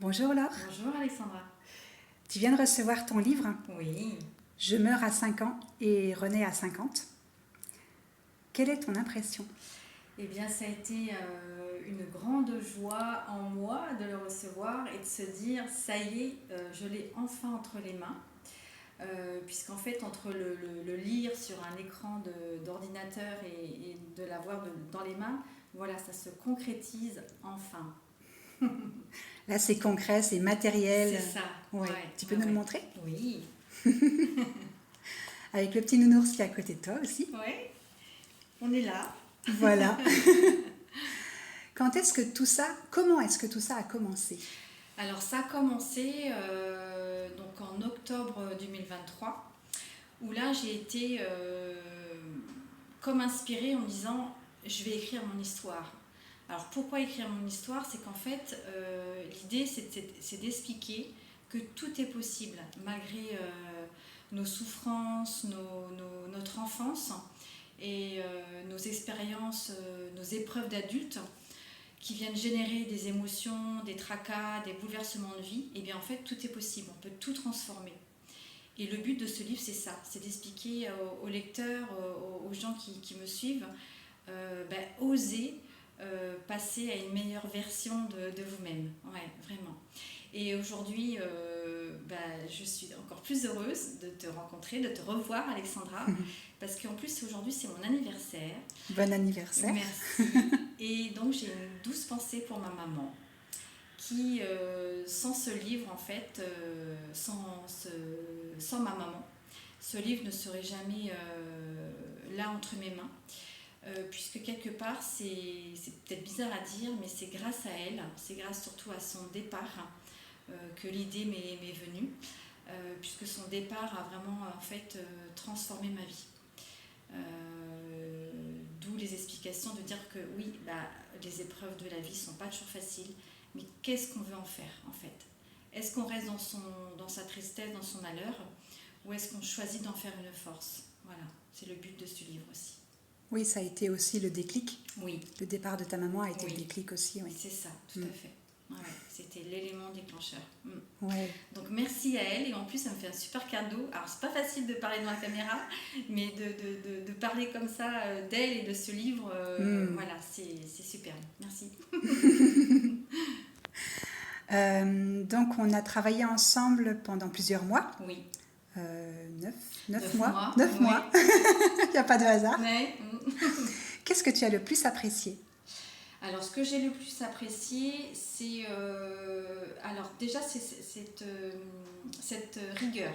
Bonjour Laure, Bonjour Alexandra. tu viens de recevoir ton livre Oui. Je meurs à 5 ans et renais à 50. Quelle est ton impression? Eh bien, ça a été une grande joie en moi de le recevoir et de se dire, ça y est, je l'ai enfin entre les mains. Puisqu'en fait, entre le lire sur un écran d'ordinateur et de l'avoir dans les mains, voilà, ça se concrétise enfin. Là c'est concret, c'est matériel. C'est ça. Ouais. Ouais, Tu peux ouais, nous le ouais. montrer? Oui. Avec le petit nounours qui est à côté de toi aussi. Ouais, on est là. Voilà. Comment est-ce que tout ça a commencé? Alors ça a commencé donc en octobre 2023 où là j'ai été comme inspirée en me disant je vais écrire mon histoire. Alors pourquoi écrire mon histoire? C'est qu'en fait l'idée c'est d'expliquer que tout est possible malgré nos souffrances, notre enfance et nos expériences, nos épreuves d'adultes qui viennent générer des émotions, des tracas, des bouleversements de vie. Et bien en fait tout est possible, on peut tout transformer. Et le but de ce livre, c'est ça, c'est d'expliquer aux lecteurs, aux gens qui me suivent, oser passer à une meilleure version de vous-même. Ouais, vraiment. Et aujourd'hui, je suis encore plus heureuse de te rencontrer, de te revoir, Alexandra, parce qu'en plus, aujourd'hui, c'est mon anniversaire. Bon anniversaire. Merci. Et donc, j'ai une douce pensée pour ma maman qui, sans ce livre, en fait, sans ma maman, ce livre ne serait jamais là entre mes mains. Puisque quelque part, c'est peut-être bizarre à dire, mais c'est grâce à elle, c'est grâce surtout à son départ que l'idée m'est venue, puisque son départ a vraiment en fait transformé ma vie. D'où les explications de dire que oui, les épreuves de la vie ne sont pas toujours faciles, mais qu'est-ce qu'on veut en faire en fait? Est-ce qu'on reste dans sa tristesse, dans son malheur, ou est-ce qu'on choisit d'en faire une force? Voilà, c'est le but de ce livre aussi. Oui, ça a été aussi le déclic. Oui. Le départ de ta maman a été Oui. le déclic aussi. Oui. C'est ça, tout à fait. Ouais, c'était l'élément déclencheur. Ouais. Donc merci à elle, et en plus ça me fait un super cadeau. Alors c'est pas facile de parler dans la caméra, mais de parler comme ça d'elle et de ce livre, voilà, c'est super. Merci. Donc on a travaillé ensemble pendant plusieurs mois. Oui. 9 mois. Oui. 9 mois. Il n'y a pas de hasard. Ouais. Qu'est-ce que tu as le plus apprécié? Alors ce que j'ai le plus apprécié, c'est alors déjà c'est cette rigueur.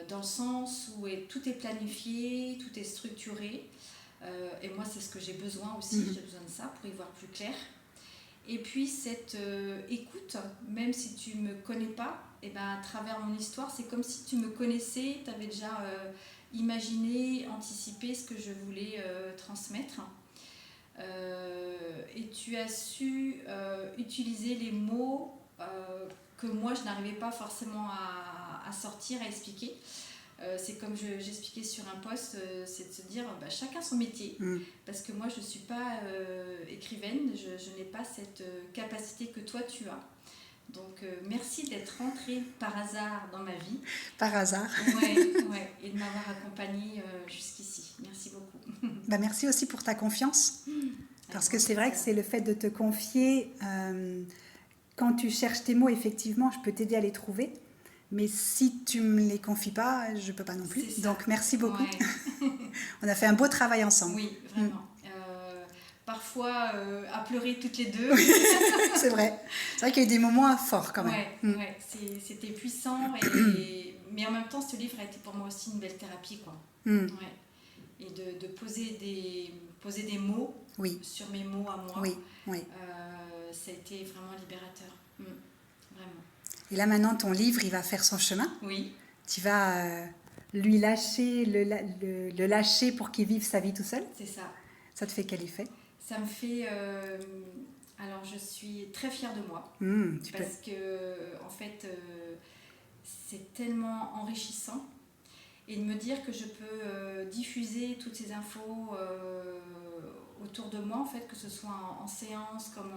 Dans le sens où tout est planifié, tout est structuré. Et moi, c'est ce que j'ai besoin aussi, j'ai besoin de ça pour y voir plus clair. Et puis cette écoute, même si tu ne me connais pas, et à travers mon histoire, c'est comme si tu me connaissais, tu avais déjà imaginé, anticipé ce que je voulais transmettre. Et tu as su utiliser les mots que moi je n'arrivais pas forcément à sortir, à expliquer. C'est comme j'expliquais sur un post, c'est de se dire chacun son métier, parce que moi je ne suis pas écrivaine, je n'ai pas cette capacité que toi tu as. Donc merci d'être rentrée par hasard dans ma vie. Par hasard. Ouais, et de m'avoir accompagnée jusqu'ici. Merci beaucoup. Merci aussi pour ta confiance. Parce que c'est vrai que c'est le fait de te confier. Quand tu cherches tes mots, effectivement, je peux t'aider à les trouver. Mais si tu ne me les confies pas, je ne peux pas non plus. Donc merci beaucoup. Ouais. On a fait un beau travail ensemble. Oui, vraiment. Parfois à pleurer toutes les deux. C'est vrai. C'est vrai qu'il y a eu des moments forts quand même. Ouais, c'était puissant. Mais en même temps, ce livre a été pour moi aussi une belle thérapie, quoi. Ouais. Et de poser des mots sur mes mots à moi. Oui. Ça a été vraiment libérateur. Vraiment. Et là maintenant, ton livre, il va faire son chemin. Oui. Tu vas lui lâcher, le lâcher pour qu'il vive sa vie tout seul. C'est ça. Ça te fait quel effet? Ça me fait... alors, je suis très fière de moi. Parce que, en fait, c'est tellement enrichissant. Et de me dire que je peux diffuser toutes ces infos autour de moi, en fait, que ce soit en séance comme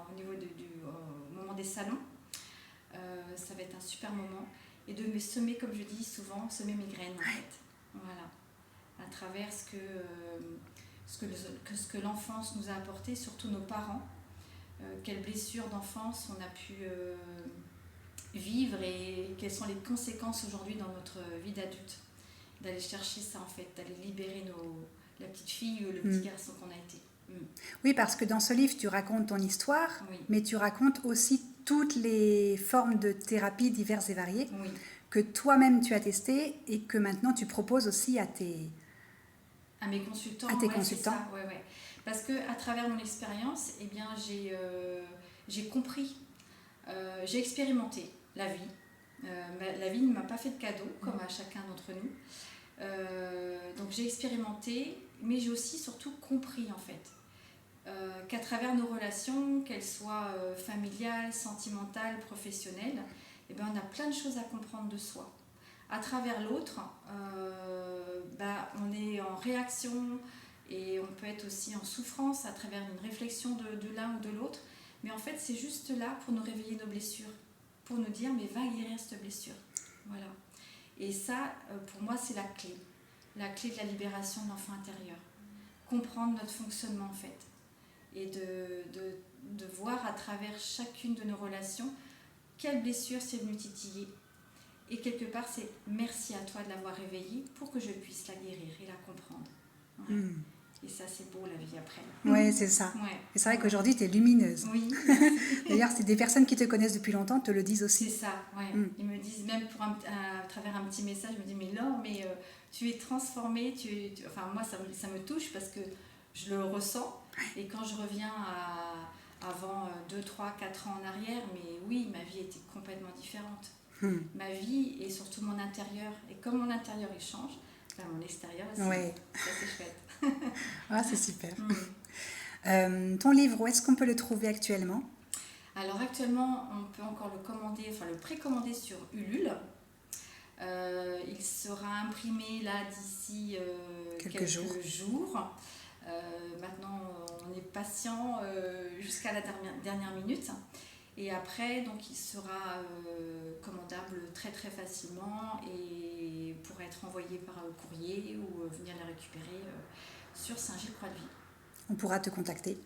au niveau du moment des des salons. Ça va être un super moment. Et de me semer, comme je dis souvent, semer mes graines en fait. Voilà. À travers ce que l'enfance nous a apporté, surtout nos parents. Quelles blessures d'enfance on a pu vivre et quelles sont les conséquences aujourd'hui dans notre vie d'adulte. D'aller chercher ça en fait, d'aller libérer la petite fille ou le petit garçon qu'on a été. Oui, parce que dans ce livre, tu racontes ton histoire, mais tu racontes aussi toutes les formes de thérapie diverses et variées que toi-même tu as testées et que maintenant tu proposes aussi à mes consultants. À tes consultants. Ça, ouais. Parce qu'à travers mon expérience, eh bien, j'ai compris, j'ai expérimenté la vie. La vie ne m'a pas fait de cadeau, comme à chacun d'entre nous. Donc j'ai expérimenté, mais j'ai aussi surtout compris en fait qu'à travers nos relations, qu'elles soient familiales, sentimentales, professionnelles, eh ben, on a plein de choses à comprendre de soi. À travers l'autre, on est en réaction et on peut être aussi en souffrance à travers une réflexion de l'un ou de l'autre. Mais en fait, c'est juste là pour nous réveiller nos blessures, pour nous dire, mais va guérir cette blessure. Voilà. Et ça, pour moi, c'est la clé de la libération de l'enfant intérieur. Comprendre notre fonctionnement, en fait. Et de voir à travers chacune de nos relations quelle blessure c'est venu titiller. Et quelque part, c'est merci à toi de l'avoir réveillée pour que je puisse la guérir et la comprendre. Ouais. Et ça, c'est beau, la vie après. Oui, c'est ça. Ouais. Et c'est vrai qu'aujourd'hui, tu es lumineuse. Oui. D'ailleurs, c'est des personnes qui te connaissent depuis longtemps te le disent aussi. C'est ça, ouais. Ils me disent, même à travers un petit message, ils me disent, mais Laure, tu es transformée. Enfin, moi, ça me touche parce que je le ressens. Et quand je reviens avant 2, 3, 4 ans en arrière, mais oui, ma vie était complètement différente. Ma vie et surtout mon intérieur. Et comme mon intérieur, il change, mon extérieur aussi. Ouais. Ça, c'est chouette. C'est super. Ton livre, où est-ce qu'on peut le trouver actuellement ? Alors actuellement, on peut encore le précommander sur Ulule. Il sera imprimé là d'ici quelques jours. Maintenant, on est patient jusqu'à la dernière minute. Et après, donc, il sera commandable très très facilement et pourra être envoyé par courrier ou venir le récupérer sur Saint-Gilles-Croix-de-Vie. On pourra te contacter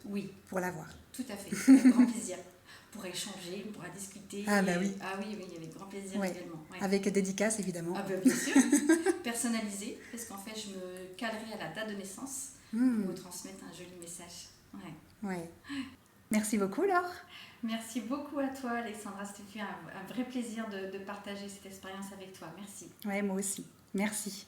pour l'avoir. Tout à fait, avec grand plaisir. On pourra échanger, on pourra discuter. Ah bah oui. Ah oui, avec grand plaisir également. Ouais. Avec dédicace évidemment. Ah bah bien sûr, personnalisé, parce qu'en fait je me calerai à la date de naissance pour vous transmettre un joli message. Ouais. Merci beaucoup Laure. Merci beaucoup à toi Alexandra, c'était un vrai plaisir de partager cette expérience avec toi. Merci. Ouais, moi aussi. Merci.